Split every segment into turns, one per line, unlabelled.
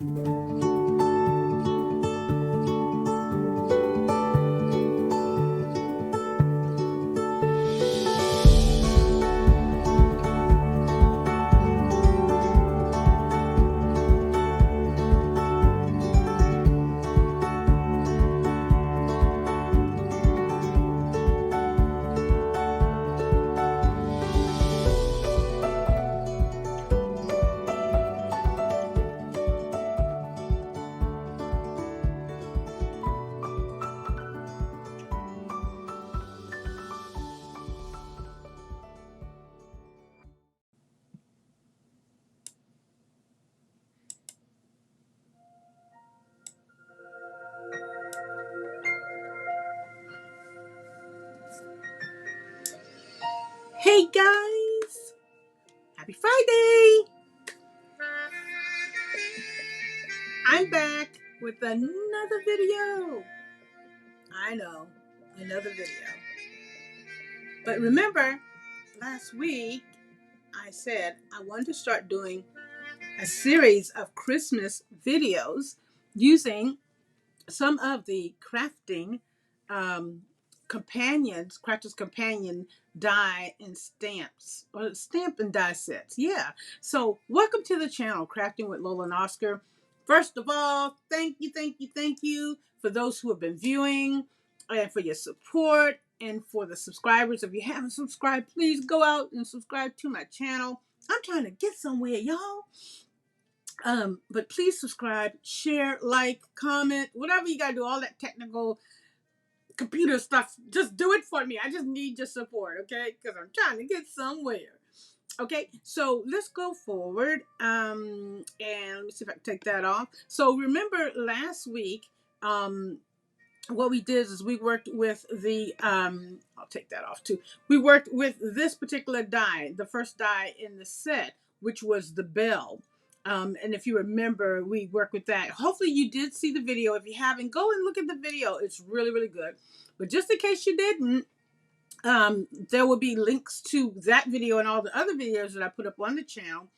Hey guys, happy Friday! I'm back with another video. I know, another video. But remember, last week I said I wanted to start doing a series of Christmas videos using some of the crafting crafter's companion die and stamps, or stamp and die sets. Yeah. So welcome to the channel, Crafting with Lola and Oscar. First of all, thank you for those who have been viewing, and for your support, and for the subscribers. If you haven't subscribed, please go out and subscribe to my channel. I'm trying to get somewhere, y'all. But please subscribe, share, like, comment, whatever you gotta do, all that technical computer stuff. Just do it for me. I just need your support, okay? Because I'm trying to get somewhere. Okay, so let's go forward. And let me see if I can take that off. So remember last week, what we did is we worked with the I'll take that off too. We worked with this particular die, the first die in the set, which was the bell. And if you remember, we worked with that. Hopefully you did see the video. If you haven't, go and look at the video. It's really, really good. But just in case you didn't, there will be links to that video and all the other videos that I put up on the channel.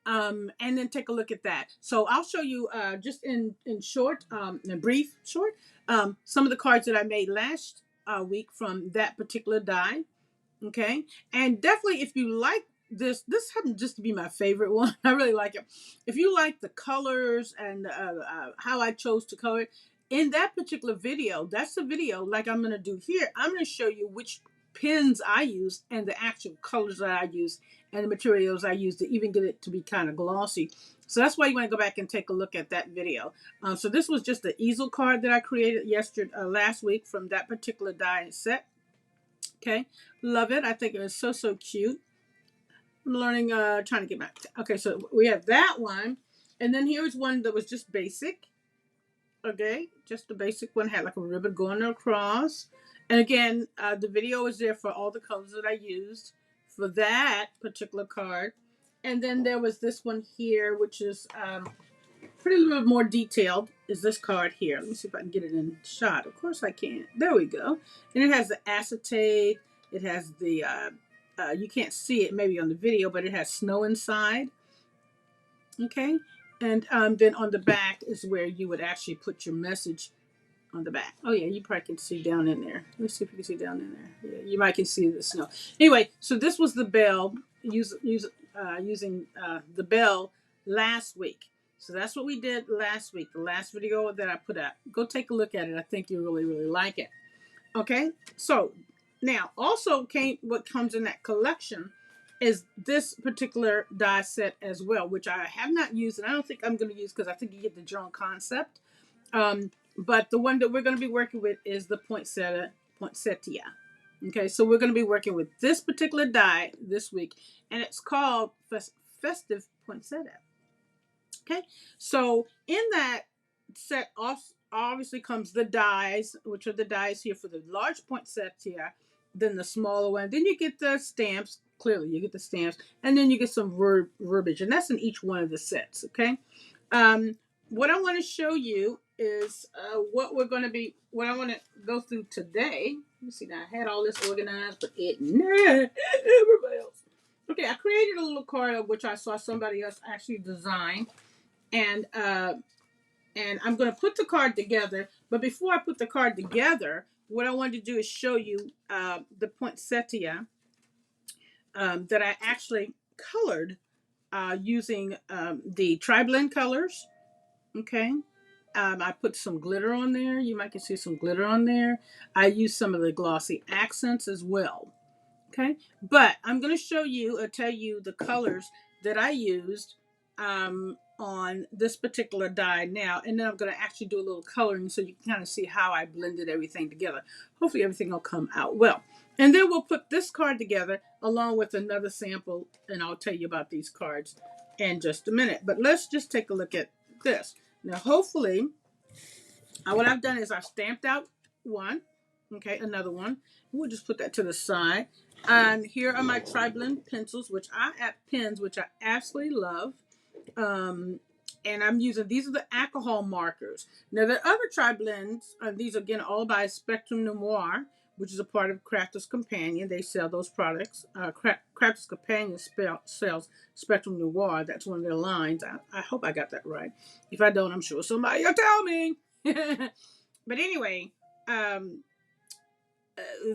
And then take a look at that. So I'll show you just in short, in brief short, some of the cards that I made last week from that particular die. Okay, and definitely if you like this happened just to be my favorite one. I really like it. If you like the colors and how I chose to color it in that particular video, that's the video like I'm going to do here. I'm going to show you which pens I use and the actual colors that I use and the materials I use to even get it to be kind of glossy. So that's why you want to go back and take a look at that video. So this was just the easel card that I created last week from that particular die and set. Okay, love it. I think it was so cute. I'm learning, trying to get back. Okay, so we have that one, and then here's one that was just basic. Okay, just the basic one, had like a ribbon going across. And again, the video is there for all the colors that I used for that particular card. And then there was this one here, which is pretty little bit more detailed, is this card here. Let me see if I can get it in shot. Of course I can. There we go. And it has the acetate. It has the, you can't see it maybe on the video, but it has snow inside. Okay. And then on the back is where you would actually put your message on the back. Oh yeah, you probably can see down in there. Let's see if you can see down in there. Yeah, you might can see the snow. Anyway, so this was the bell, using the bell last week. So that's what we did last week, the last video that I put out. Go take a look at it. I think you really, really like it. Okay, so now also what comes in that collection is this particular die set as well, which I have not used, and I don't think I'm going to use because I think you get the general concept. But the one that we're going to be working with is the Poinsettia. Okay, so we're going to be working with this particular die this week, and it's called Festive Poinsettia. Okay, so in that set obviously comes the dies, which are the dies here for the large poinsettia, then the smaller one. Then you get the stamps. Clearly, you get the stamps, and then you get some verbiage, and that's in each one of the sets. Okay, what I want to show you is what I want to go through today. Let me see. Now I had all this organized, but everybody else. Okay, I created a little card of which I saw somebody else actually design. And I'm going to put the card together. But before I put the card together, what I wanted to do is show you the poinsettia that I actually colored using the Tri-Blend colors. Okay. I put some glitter on there. You might can see some glitter on there. I used some of the glossy accents as well. Okay, but I'm going to show you or tell you the colors that I used on this particular die now, and then I'm going to actually do a little coloring so you can kind of see how I blended everything together. Hopefully everything will come out well. And then we'll put this card together along with another sample, and I'll tell you about these cards in just a minute. But let's just take a look at this. Now, hopefully, what I've done is I've stamped out one, okay, another one. We'll just put that to the side. And here are my Tri-Blend pencils, which I have pens, which I absolutely love. And I'm using, these are the alcohol markers. Now, the other Tri-Blends, these are again all by Spectrum Noir, which is a part of Crafter's Companion. They sell those products. Crafter's Companion sells Spectrum Noir. That's one of their lines. I hope I got that right. If I don't, I'm sure somebody will tell me. But anyway,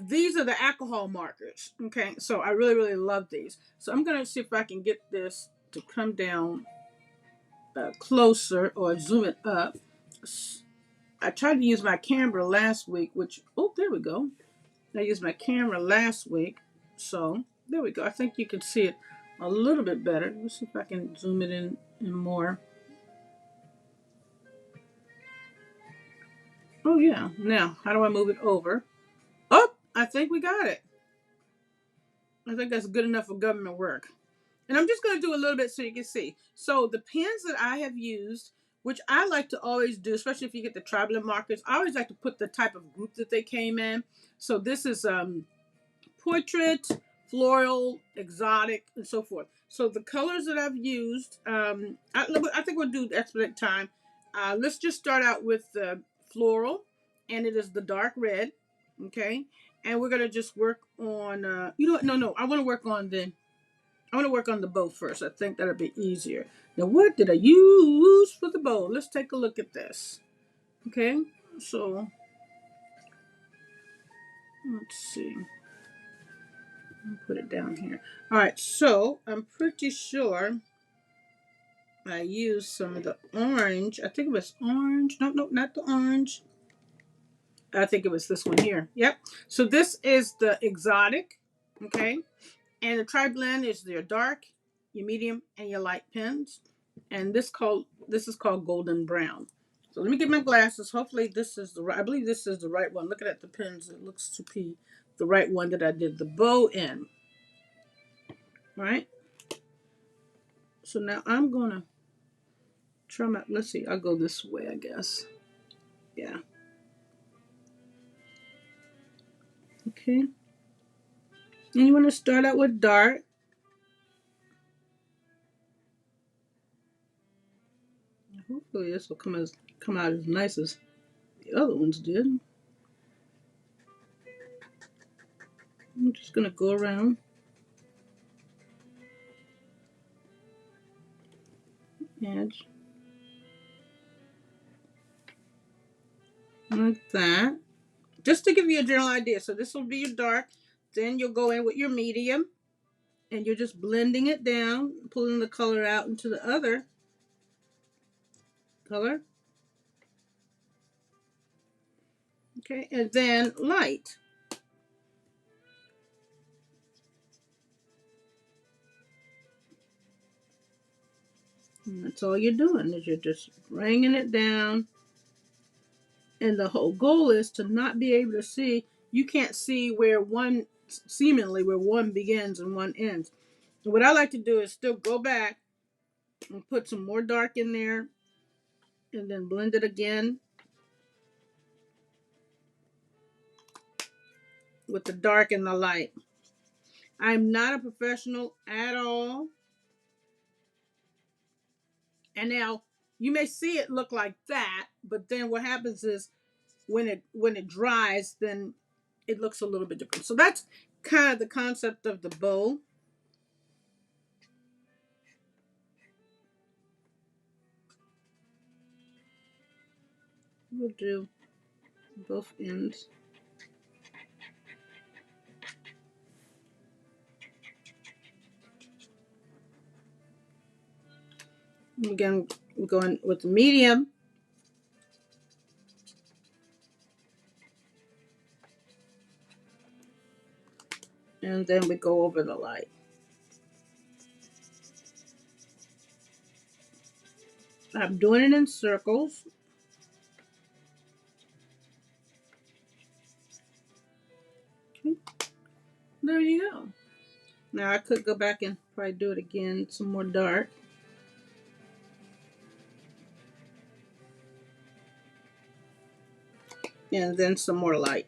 these are the alcohol markers. Okay, so I really, really love these. So I'm going to see if I can get this to come down closer or zoom it up. I tried to use my camera last week, which, oh, there we go. I used my camera last week. So there we go. I think you can see it a little bit better. Let's see if I can zoom it in more. Oh, yeah. Now, how do I move it over? Oh, I think we got it. I think that's good enough for government work. And I'm just going to do a little bit so you can see. So the pens that I have used, which I like to always do, especially if you get the Tri-Blend markers, I always like to put the type of group that they came in. So this is portrait, floral, exotic, and so forth. So the colors that I've used, I think we'll do expedite time. Let's just start out with the floral, and it is the dark red, okay? And we're gonna just work on, you know what? No, I want to work on the bow first. I think that'll be easier. Now, what did I use for the bow? Let's take a look at this. Okay, so let's see. Put it down here. All right, so I'm pretty sure I used some of the orange. I think it was orange. No, not the orange. I think it was this one here. Yep. So this is the exotic. Okay. And the Tri-Blend is your dark, your medium, and your light pens. And this is called golden brown. So let me get my glasses. Hopefully this is the right. I believe this is the right one. Looking at the pens, it looks to be the right one that I did the bow in. Right. So now I'm gonna try my. Let's see. I'll go this way, I guess. Yeah. Okay. And you want to start out with dark. Hopefully this will come out as nice as the other ones did. I'm just gonna go around. Edge. Like that. Just to give you a general idea. So this will be your dark. Then you'll go in with your medium. And you're just blending it down, pulling the color out into the other color. Okay, and then light. And that's all you're doing, is you're just bringing it down. And the whole goal is to not be able to see. You can't see seemingly where one begins and one ends. And what I like to do is still go back and put some more dark in there and then blend it again with the dark and the light. I'm not a professional at all. And now you may see it look like that, but then what happens is when it dries, then it looks a little bit different. So that's kind of the concept of the bow. We'll do both ends. Again, we're going with the medium. And then we go over the light. I'm doing it in circles. Okay. There you go. Now I could go back and probably do it again, some more dark. And then some more light.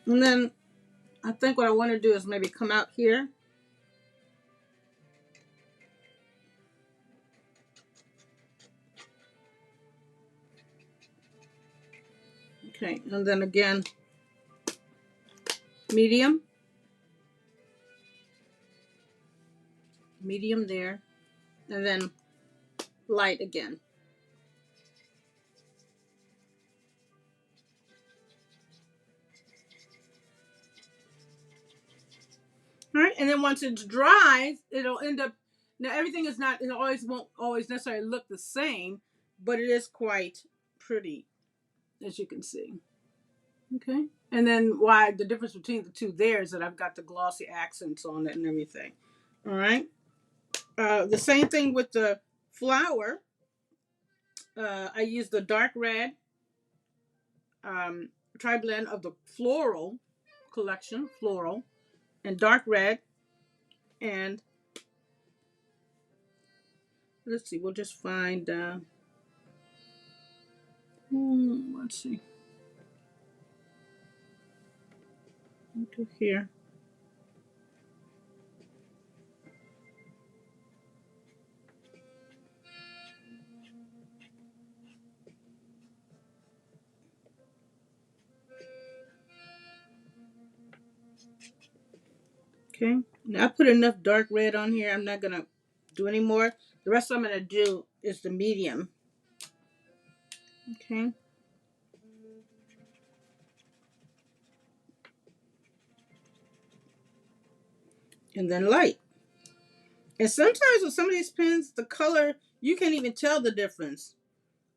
And then I think what I want to do is maybe come out here. Okay, and then again, medium. Medium there. And then light again. All right, and then once it's dries, it'll end up, now everything is not, it always won't always necessarily look the same, but it is quite pretty, as you can see. Okay, and then why the difference between the two there is that I've got the glossy accents on it and everything. All right, the same thing with the flower. I use the dark red tri-blend of the Floral collection, Floral, and dark red. And let's see, we'll just find, let's see, into here. Okay, now I put enough dark red on here. I'm not gonna do any more. The rest I'm gonna do is the medium. Okay. And then light. And sometimes with some of these pens, the color, you can't even tell the difference.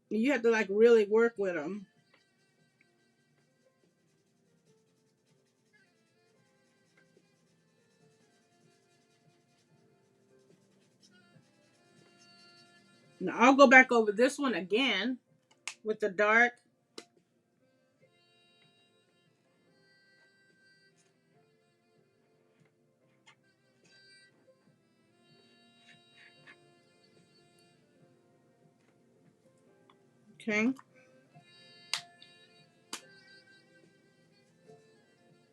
You have to like really work with them. Now I'll go back over this one again with the dark. Okay.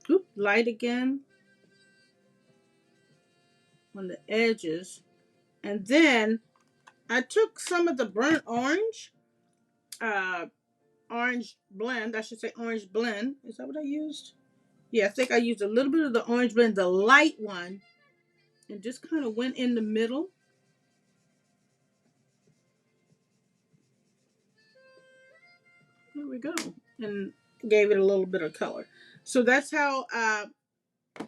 Oop, light again on the edges. And then I took some of the burnt orange, orange blend. I should say orange blend. Is that what I used? Yeah, I think I used a little bit of the orange blend, the light one, and just kind of went in the middle. There we go. And gave it a little bit of color. So that's how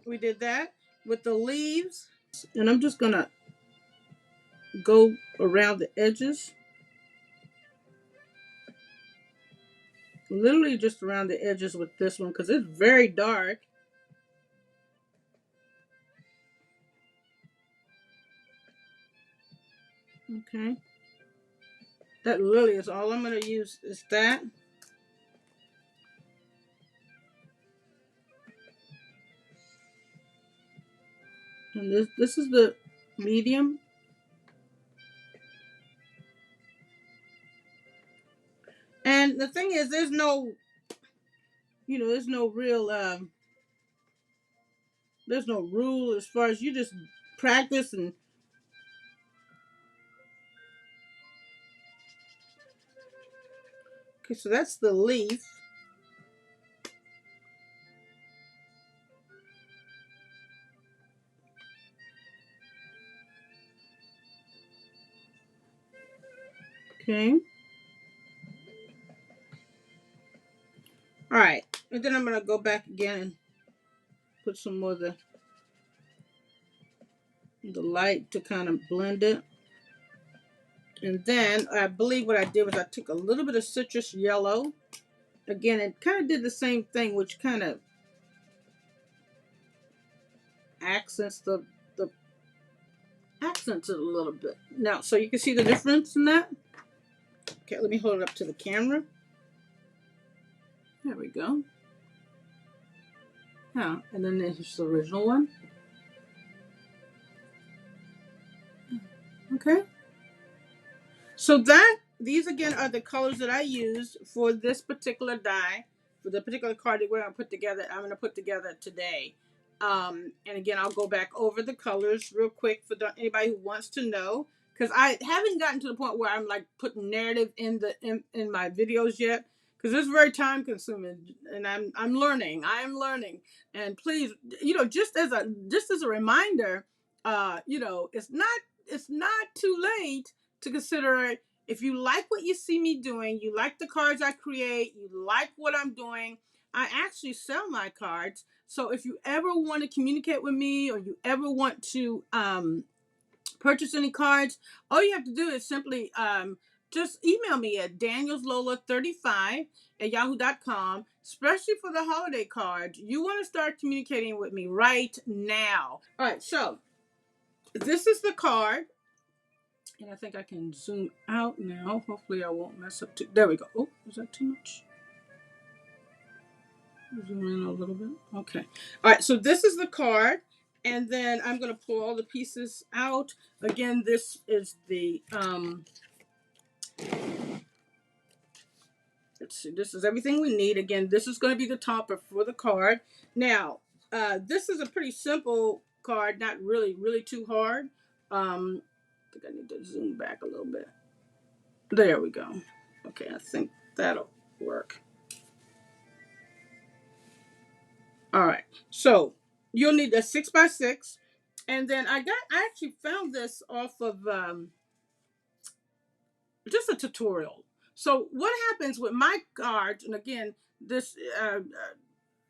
we did that with the leaves. And I'm just going to go around the edges. Literally just around the edges with this one because it's very dark. Okay. That literally is all I'm going to use is that. And this is the medium. And the thing is, there's no, there's no real, there's no rule as far as you just practice and. Okay, so that's the leaf. Okay. All right. And then I'm going to go back again and put some more of the light to kind of blend it. And then I believe what I did was I took a little bit of citrus yellow. Again, it kind of did the same thing, which kind of accents the accents it a little bit. Now, so you can see the difference in that. Okay, let me hold it up to the camera. There we go. Yeah, and then there's the original one. Okay. So these again are the colors that I used for this particular die, for the particular card that we're gonna put together. I'm gonna put together today. And again, I'll go back over the colors real quick for anybody who wants to know, because I haven't gotten to the point where I'm like putting narrative in my videos yet, because it's very time consuming, and I'm learning. I'm learning, and please, just as a reminder, it's not too late to consider it. If you like what you see me doing, you like the cards I create, you like what I'm doing, I actually sell my cards. So if you ever want to communicate with me, or you ever want to purchase any cards, all you have to do is simply just email me at danielslola35 at yahoo.com, especially for the holiday cards. You want to start communicating with me right now. All right, so this is the card. And I think I can zoom out now. Hopefully I won't mess up there we go. Oh, is that too much? Zoom in a little bit. Okay. All right, so this is the card. And then I'm going to pull all the pieces out. Again, this is the, let's see, this is everything we need. Again, this is going to be the topper for the card. Now, this is a pretty simple card, not really, really too hard. I think I need to zoom back a little bit. There we go. Okay, I think that'll work. All right, so you'll need a 6x6, and then I actually found this off of just a tutorial. So what happens with my cards, and again, this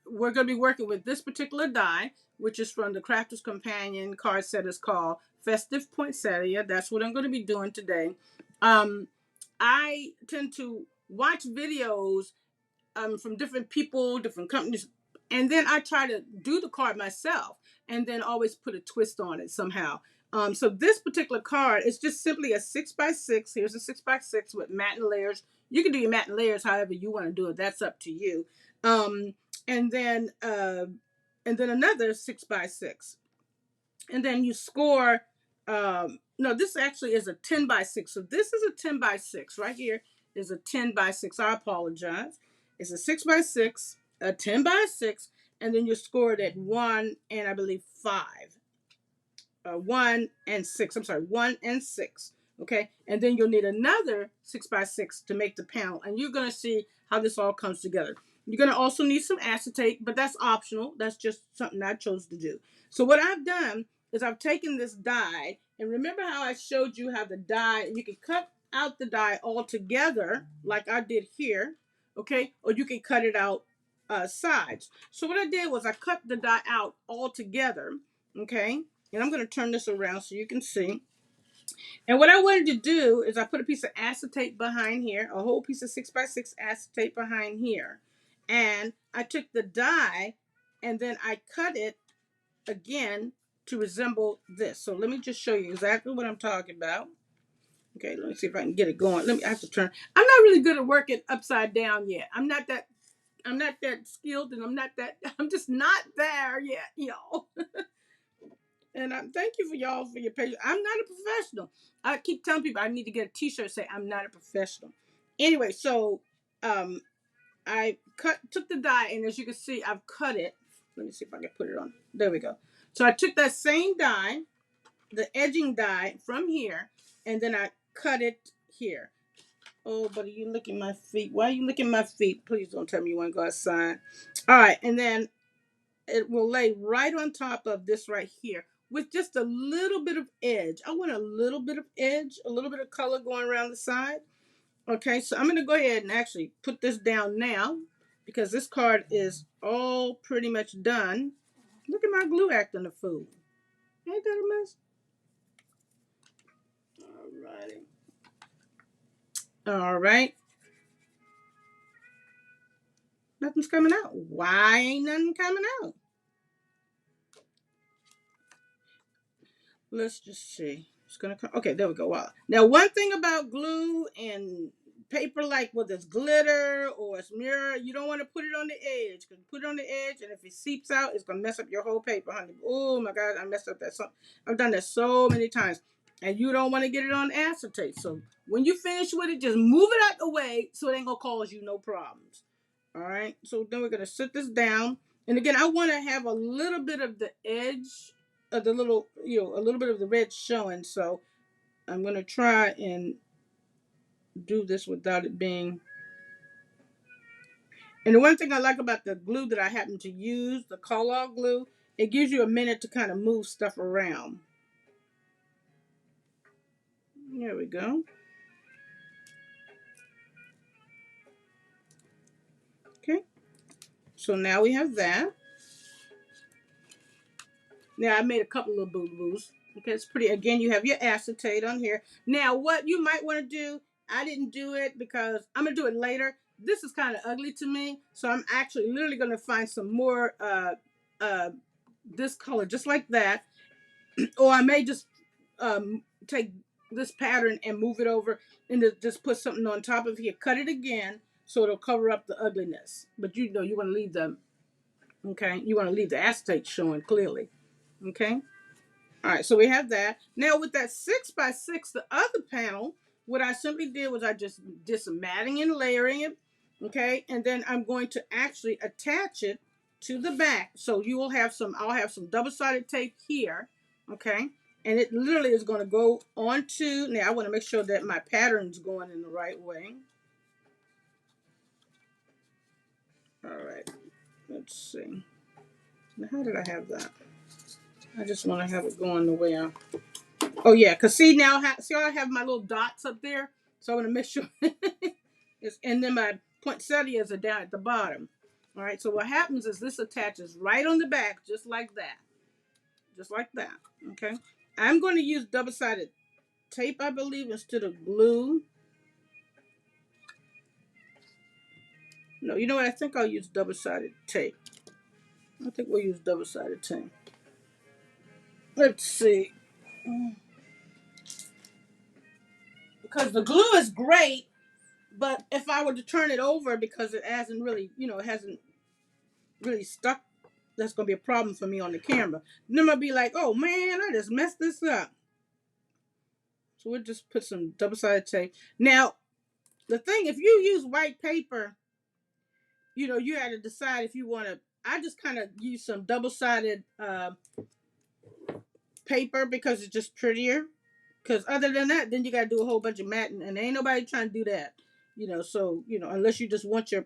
we're going to be working with this particular die, which is from the Crafter's Companion card set. Is called Festive Poinsettia. That's what I'm going to be doing today. I tend to watch videos from different people, different companies, and then I try to do the card myself, and then always put a twist on it somehow. So this particular card is just simply a 6x6. Here's a 6x6 with matte layers. You can do your matte layers however you want to do it. That's up to you. Um, and then another 6x6, and then you score. No, this actually is a 10x6. So this is a 10x6 right here. Is a 10x6. I apologize. It's a 6x6, a 10x6, and then you score it at 1 and I believe 5. 1 and 6. I'm sorry, 1 and 6. Okay, and then you'll need another 6x6 to make the panel, and you're going to see how this all comes together. You're going to also need some acetate, but that's optional. That's just something I chose to do. So what I've done is I've taken this die, and remember how I showed you how the die, you can cut out the die all together like I did here, okay, or you can cut it out sides. So what I did was I cut the die out all together, okay, and I'm going to turn this around so you can see. And what I wanted to do is I put a piece of acetate behind here, a whole piece of 6x6 acetate behind here. And I took the die and then I cut it again to resemble this. So let me just show you exactly what I'm talking about. Okay, let me see if I can get it going. I have to turn. I'm not really good at working upside down yet. I'm not that skilled, and I'm just not there yet, y'all. And thank you for y'all for your patience. I'm not a professional. I keep telling people I need to get a T-shirt say I'm not a professional. Anyway, so I took the die, and as you can see, I've cut it. Let me see if I can put it on. There we go. So I took that same die, the edging die from here, and then I cut it here. Oh, but are you licking my feet? Why are you licking my feet? Please don't tell me you want to go outside. All right, and then it will lay right on top of this right here with just a little bit of edge. I want a little bit of edge, a little bit of color going around the side. Okay, so I'm going to go ahead and actually put this down now because this card is all pretty much done. Look at my glue acting a fool. Ain't that a mess? Alrighty. All right. Nothing's coming out. Why ain't nothing coming out? Let's just see. It's gonna come. Okay, there we go. Wow. Now, one thing about glue and paper, like with this glitter or it's mirror, you don't want to put it on the edge. Because put it on the edge, and if it seeps out, it's gonna mess up your whole paper, honey. Oh my God, I messed up that. I've done that so many times, and you don't want to get it on acetate. So when you finish with it, just move it out the way so it ain't gonna cause you no problems. All right. So then we're gonna sit this down, and again, I want to have a little bit of the edge the little, a little bit of the red showing. So I'm going to try and do this without it being. And the one thing I like about the glue that I happen to use, the color glue, it gives you a minute to kind of move stuff around. There we go. Okay. So now we have that. Now I made a couple of boo-boos. Okay, it's pretty. Again, you have your acetate on here. Now, what you might want to do, I didn't do it because I'm gonna do it later. This is kind of ugly to me, so I'm actually literally gonna find some more this color just like that, or I may just take this pattern and move it over and just put something on top of here, cut it again, so it'll cover up the ugliness. But you know you want to leave the you want to leave the acetate showing clearly. Okay. All right, so we have that. Now with that 6x6, the other panel, what I simply did was I just did some matting and layering it, okay? And then I'm going to actually attach it to the back. So you will have I'll have some double-sided tape here, okay? And it literally is going to go onto, now I want to make sure that my pattern's going in the right way. All right, let's see. Now, how did I have that? I just want to have it going the way I. Oh yeah, cause see now, see how I have my little dots up there, so I'm gonna make sure. And then my poinsettias are down at the bottom. All right, so what happens is this attaches right on the back, just like that, just like that. Okay, I'm going to use double-sided tape, I believe, instead of glue. No, you know what? I think I'll use double-sided tape. I think we'll use double-sided tape. Let's see. Because the glue is great, but if I were to turn it over because it hasn't really, it hasn't really stuck, that's going to be a problem for me on the camera. Then I'm going to be like, oh man, I just messed this up. So we'll just put some double-sided tape. Now, the thing, if you use white paper, you had to decide if you want to. I just kind of use some double-sided paper because it's just prettier. Because other than that, then you got to do a whole bunch of matting, and ain't nobody trying to do that. So, unless you just want your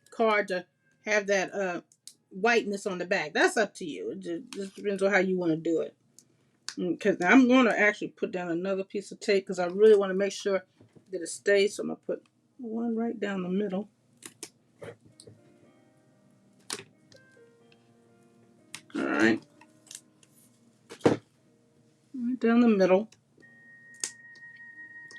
card to have that whiteness on the back. That's up to you. It just depends on how you want to do it. Because I'm going to actually put down another piece of tape because I really want to make sure that it stays. So I'm going to put one right down the middle. All right. Right down the middle.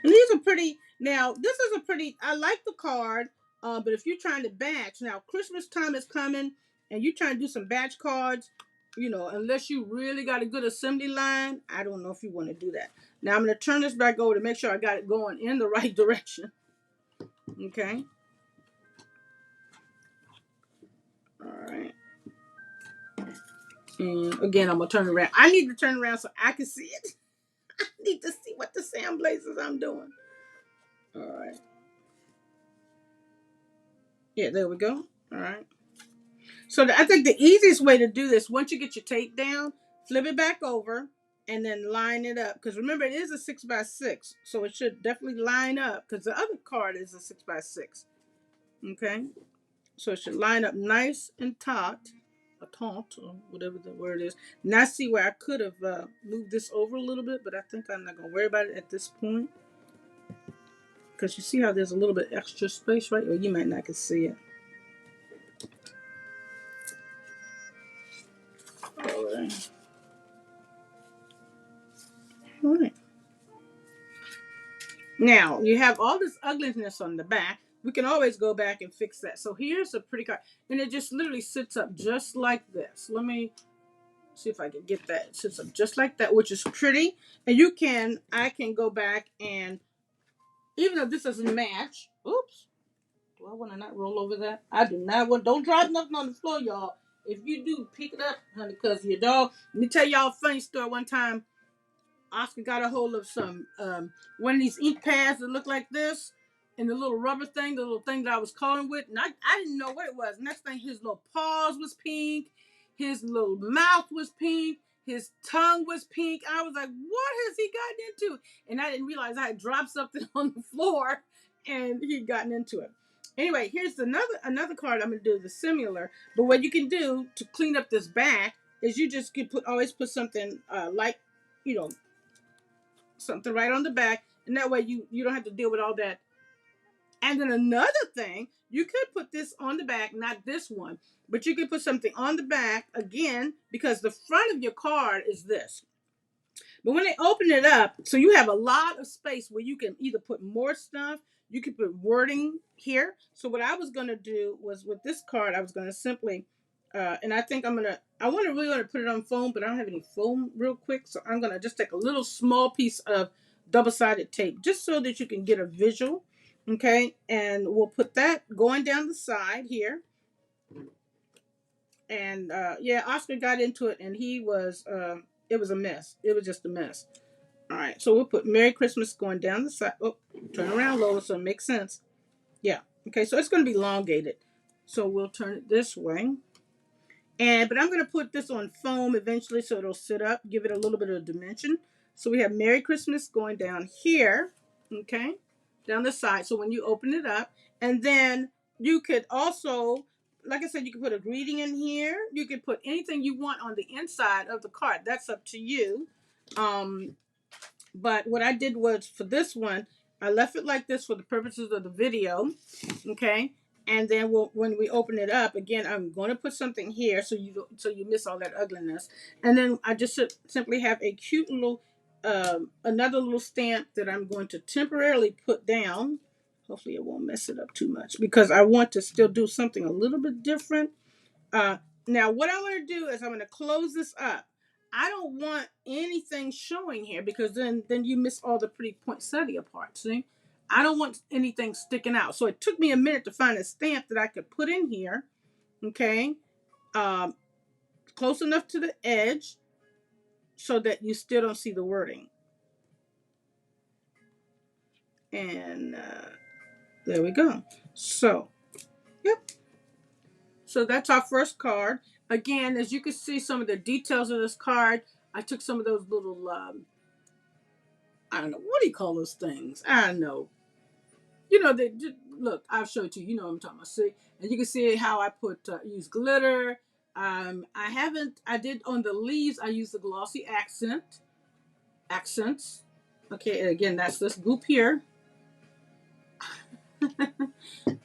And these are pretty. Now, this is a pretty, I like the card, but if you're trying to batch, now Christmas time is coming and you're trying to do some batch cards, unless you really got a good assembly line, I don't know if you want to do that. Now, I'm going to turn this back over to make sure I got it going in the right direction. Okay. All right. And again, I'm going to turn it around. I need to turn around so I can see it. I need to see what the sand blazes I'm doing. All right. Yeah, there we go. All right. So I think the easiest way to do this, once you get your tape down, flip it back over and then line it up. Because remember, it is a 6x6. So it should definitely line up because the other card is a 6x6. Okay. So it should line up nice and taut, or whatever the word is. Now see where I could have moved this over a little bit, but I think I'm not going to worry about it at this point. because you see how there's a little bit extra space, right? Or you might not can see it. All right. All right. Now, you have all this ugliness on the back. We can always go back and fix that. So here's a pretty card. And it just literally sits up just like this. Let me see if I can get that. It sits up just like that, which is pretty. And I can go back and, even though this doesn't match, oops. Do I want to not roll over that? I do not want, don't drop nothing on the floor, y'all. If you do, pick it up, honey, because your dog. Let me tell y'all a funny story. One time, Oscar got a hold of some one of these ink pads that look like this, and the little rubber thing, the little thing that I was coloring with, and I didn't know what it was. Next thing, his little paws was pink, his little mouth was pink, his tongue was pink. I was like, what has he gotten into? And I didn't realize I had dropped something on the floor, and he'd gotten into it. Anyway, here's another card I'm gonna do the similar. But what you can do to clean up this back is you just can always put something like, you know, something right on the back, and that way you don't have to deal with all that. And then another thing, you could put this on the back, not this one, but you could put something on the back again, because the front of your card is this. But when they open it up, so you have a lot of space where you can either put more stuff, you could put wording here. So what I was going to do was, with this card, I was going to simply, and I think I really want to put it on foam, but I don't have any foam real quick. So I'm going to just take a little small piece of double-sided tape, just so that you can get a visual. Okay. And we'll put that going down the side here. And yeah, Oscar got into it, and it was a mess. It was just a mess. All right, so we'll put Merry Christmas going down the side. Oh, turn around, Lola, so it makes sense. Yeah. Okay, so it's going to be elongated. So we'll turn it this way. But I'm going to put this on foam eventually, so it'll sit up, give it a little bit of dimension. So we have Merry Christmas going down here, okay, down the side. So when you open it up, and then you could also, like I said, you could put a greeting in here. You could put anything you want on the inside of the card. That's up to you. But what I did was, for this one, I left it like this for the purposes of the video, okay? And then when we open it up, again, I'm going to put something here so you miss all that ugliness. And then I just simply have a cute little, another little stamp that I'm going to temporarily put down. Hopefully it won't mess it up too much, because I want to still do something a little bit different. Now, what I want to do is I'm going to close this up. I don't want anything showing here, because then you miss all the pretty poinsettia parts. See, I don't want anything sticking out. So it took me a minute to find a stamp that I could put in here. Okay, um, close enough to the edge so that you still don't see the wording. And there we go. So, yep. So that's our first card. Again, as you can see, some of the details of this card, I took some of those little, I don't know, what do you call those things? I don't know. You know, look, I'll show it to you. You know what I'm talking about. See, and you can see how I use glitter. I did on the leaves, I used the glossy accents. Okay, and again, that's this goop here.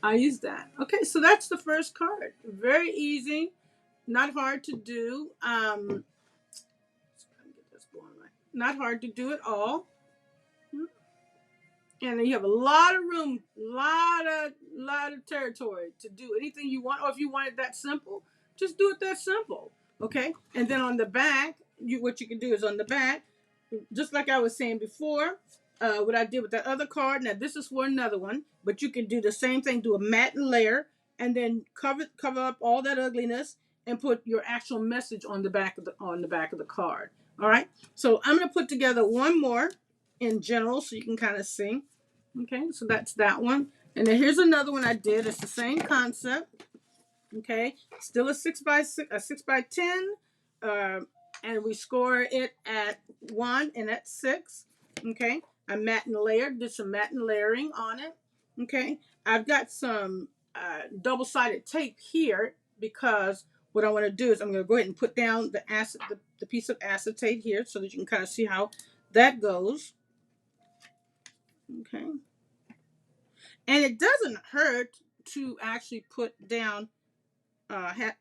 I use that. Okay, so that's the first card. Very easy, not hard to do. Get this going right. Not hard to do at all. And you have a lot of room, lot of territory to do anything you want. Or if you want it that simple, just do it that simple. Okay. And then on the back, what you can do is on the back, just like I was saying before, what I did with that other card. Now this is for another one, but you can do the same thing. Do a matte layer, and then cover up all that ugliness, and put your actual message on the back of the card. All right. So I'm gonna put together one more in general, so you can kind of see. Okay, so that's that one. And then here's another one I did. It's the same concept. Okay, still a 6x6, a 6x10, and we score it at 1 and at 6. Okay, I matte and layered, did some matte and layering on it. Okay, I've got some double-sided tape here, because what I want to do is I'm going to go ahead and put down the piece of acetate here, so that you can kind of see how that goes. Okay. And it doesn't hurt to actually put down. I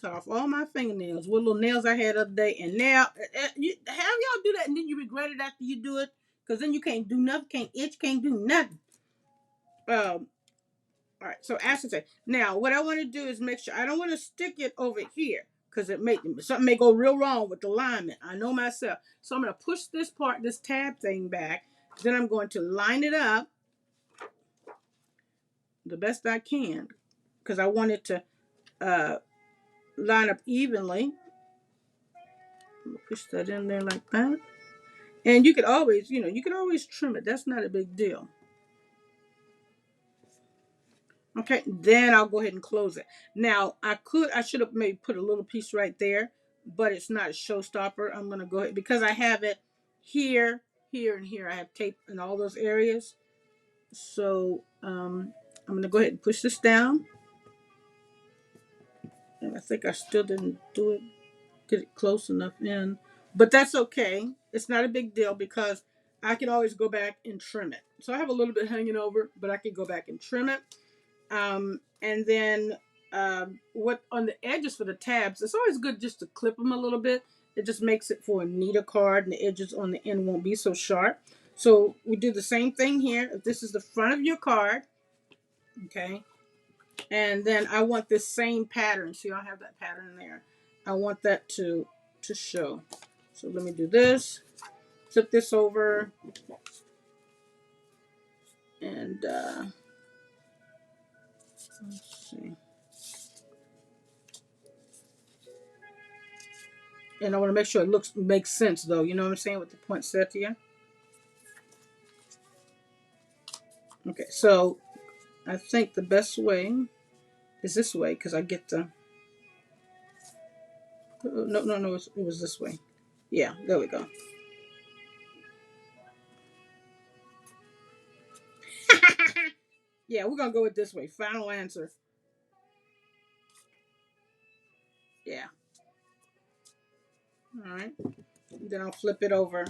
cut off all my fingernails with little nails I had the other day, and now you have y'all do that, and then you regret it after you do it, because then you can't do nothing, can't itch, can't do nothing. All right, so as I say, now what I want to do is make sure I don't want to stick it over here because something may go real wrong with the alignment. I know myself, so I'm going to push this tab thing back. Then I'm going to line it up the best I can because I want it to uh, line up evenly. Push that in there like that, and you could always, you can always trim it. That's not a big deal. Okay, then I'll go ahead and close it. Now, I should have maybe put a little piece right there, but it's not a showstopper. I'm going to go ahead, because I have it here, here, and here. I have tape in all those areas. So, I'm going to go ahead and push this down. And I think I still didn't get it close enough in. But that's okay. It's not a big deal because I can always go back and trim it. So I have a little bit hanging over, but I can go back and trim it. And then what on the edges for the tabs, it's always good just to clip them a little bit. It just makes it for a neater card, and the edges on the end won't be so sharp. So we do the same thing here. If this is the front of your card, okay, and then I want this same pattern. See, I have that pattern there. I want that to show. So let me do this. Flip this over, and let's see. And I want to make sure it makes sense though. You know what I'm saying with the poinsettia. Okay, so I think the best way is this way because I get the. No, it was this way. Yeah, there we go. Yeah, we're gonna go with this way. Final answer. Yeah. All right. Then I'll flip it over,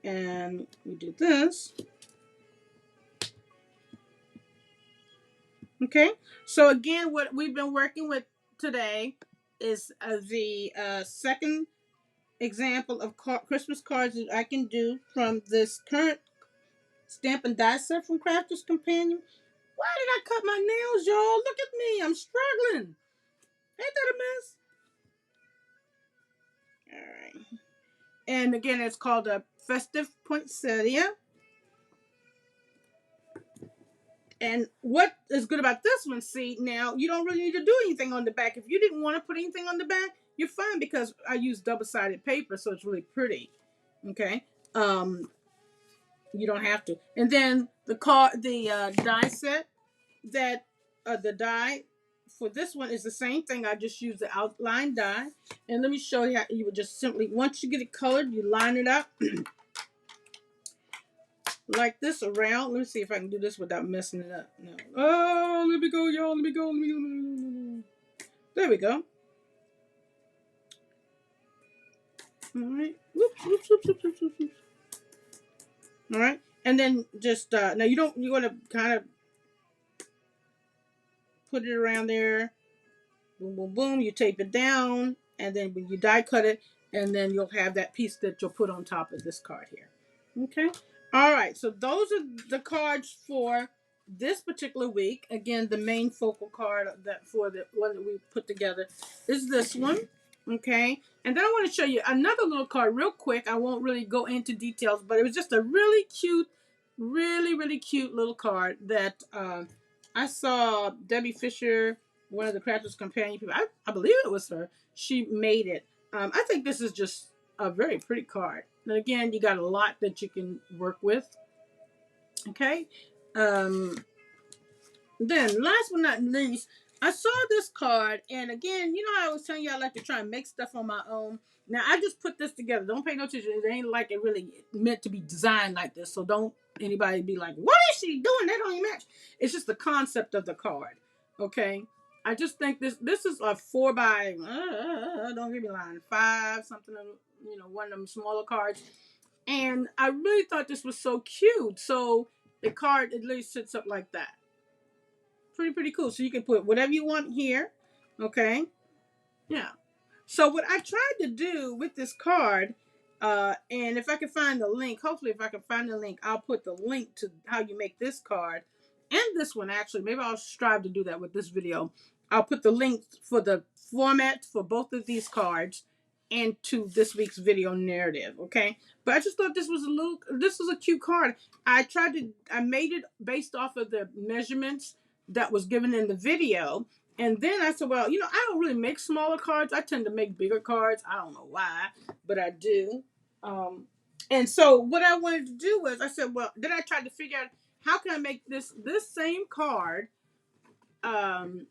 and we do this. Okay. So again, what we've been working with today is the second example of Christmas cards that I can do from this current stamp and die set from Crafter's Companion. Why did I cut my nails, y'all? Look at me. I'm struggling. Ain't that a mess? All right. And again, it's called a Festive Poinsettia. And what is good about this one, see, now you don't really need to do anything on the back. If you didn't want to put anything on the back, you're fine because I use double-sided paper, so it's really pretty. Okay. You don't have to. And then the die set that the die for this one is the same thing. I just use the outline die. And let me show you how you would just simply, once you get it colored, you line it up like this around. Let me see if I can do this without messing it up. No. Oh, let me go, y'all. Let me go. There we go. All right. Whoops, whoops, whoops, whoops, whoops, whoops. All right. And then just, now you want to kind of put it around there. Boom, boom, boom. You tape it down, and then when you die cut it, and then you'll have that piece that you'll put on top of this card here. Okay. All right. So those are the cards for this particular week. Again, the main focal card that for the one that we put together is this one. Okay. And then I want to show you another little card real quick. I won't really go into details, but it was just a really cute, really cute little card that I saw Debbie Fisher, one of the Crafter's Companion people. I believe it was her. She made it. I think this is just a very pretty card. And again, you got a lot that you can work with. Okay. Then, last but not least, I saw this card, and again, you know how I was telling you I like to try and make stuff on my own. Now, I just put this together. Don't pay no attention. It ain't like it really meant to be designed like this, so don't anybody be like, what is she doing? That don't even match. It's just the concept of the card, okay? I just think this is a 4 by, don't give me line, 5, something, one of them smaller cards. And I really thought this was so cute. So the card, it literally sits up like that. Pretty cool. So you can put whatever you want here. Okay. Yeah. So what I tried to do with this card, and if I can find the link, hopefully if I can find the link, I'll put the link to how you make this card and this one actually. Maybe I'll strive to do that with this video. I'll put the link for the format for both of these cards into this week's video narrative. Okay. But I just thought this was a cute card. I made it based off of the measurements that was given in the video. And then I said, well, I don't really make smaller cards. I tend to make bigger cards. I don't know why, but I do. And so what I wanted to do was I said, well, then I tried to figure out how can I make this same card, um,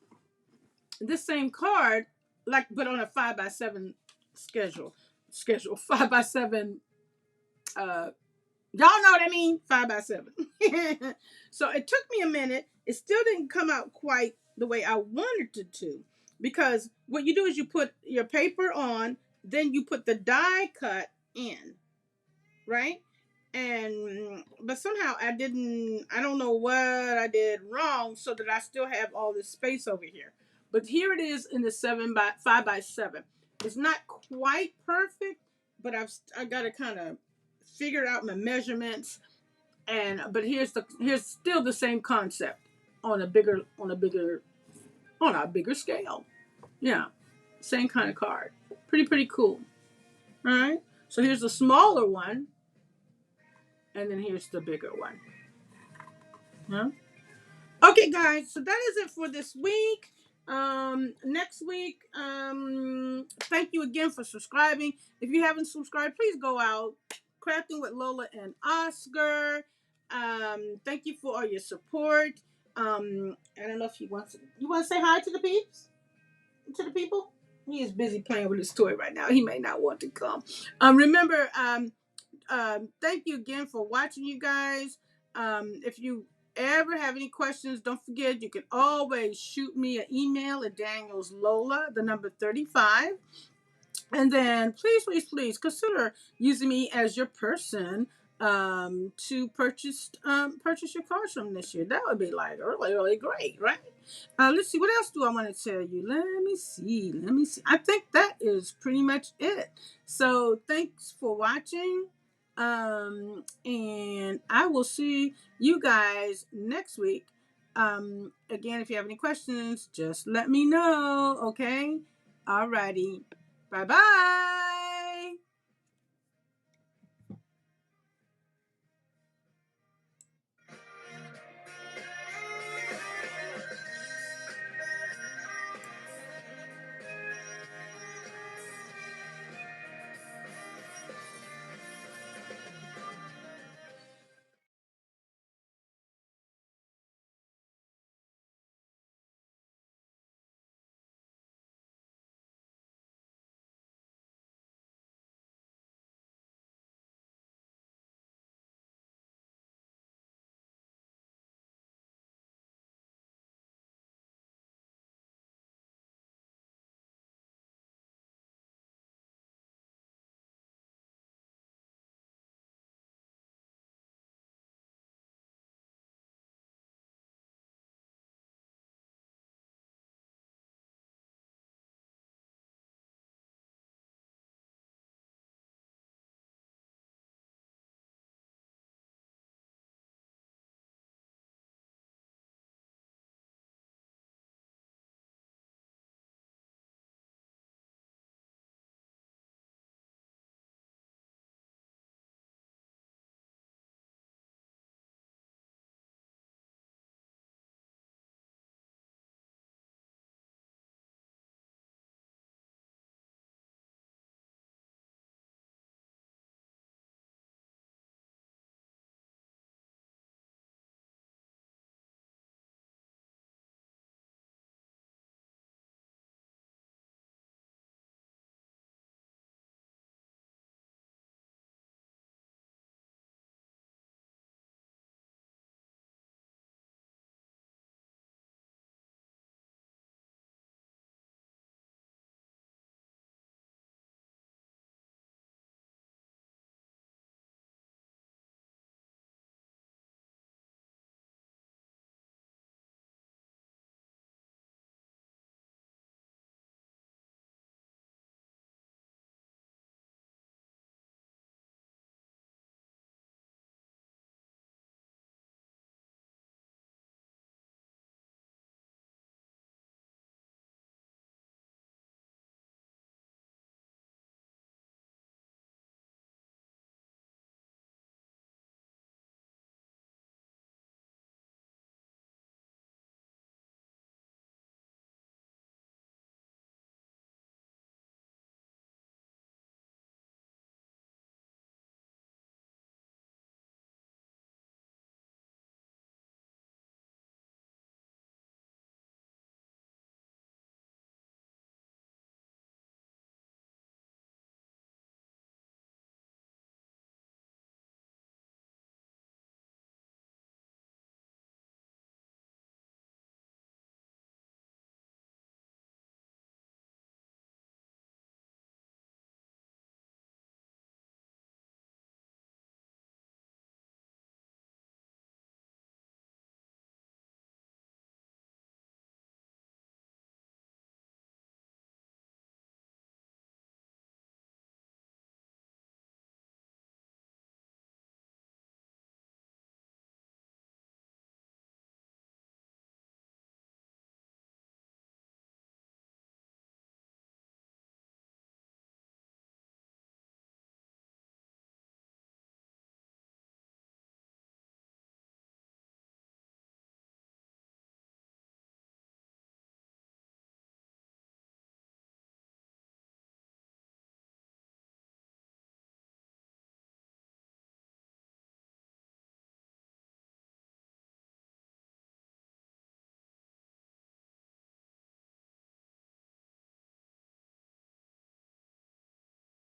like, but on a 5x7 schedule, 5x7, y'all know what I mean? 5x7. So it took me a minute. It still didn't come out quite the way I wanted it to, because what you do is you put your paper on, then you put the die cut in, right? But somehow I don't know what I did wrong, so that I still have all this space over here. But here it is in the 5x7. It's not quite perfect, but I got to kind of figure out my measurements, but here's still the same concept on a bigger scale. Yeah, same kind of card. Pretty cool. All right. So here's the smaller one, and then here's the bigger one. Yeah. Okay, guys. So that is it for this week. Next week, thank you again for subscribing. If you haven't subscribed, please go out. Crafting with Lola and Oscar. Thank you for all your support. I don't know if you want to say hi to the peeps, to the people. He is busy playing with his toy right now. He may not want to come. Remember, thank you again for watching, you guys. If you ever have any questions, don't forget you can always shoot me an email at Daniel's Lola, the number 35. And then please consider using me as your person to purchase your cards from this year. That would be like really great, right? Let's see, what else do I want to tell you? Let me see. I think that is pretty much it. So thanks for watching. And I will see you guys next week. Again, if you have any questions, just let me know. Okay. Alrighty. Bye bye.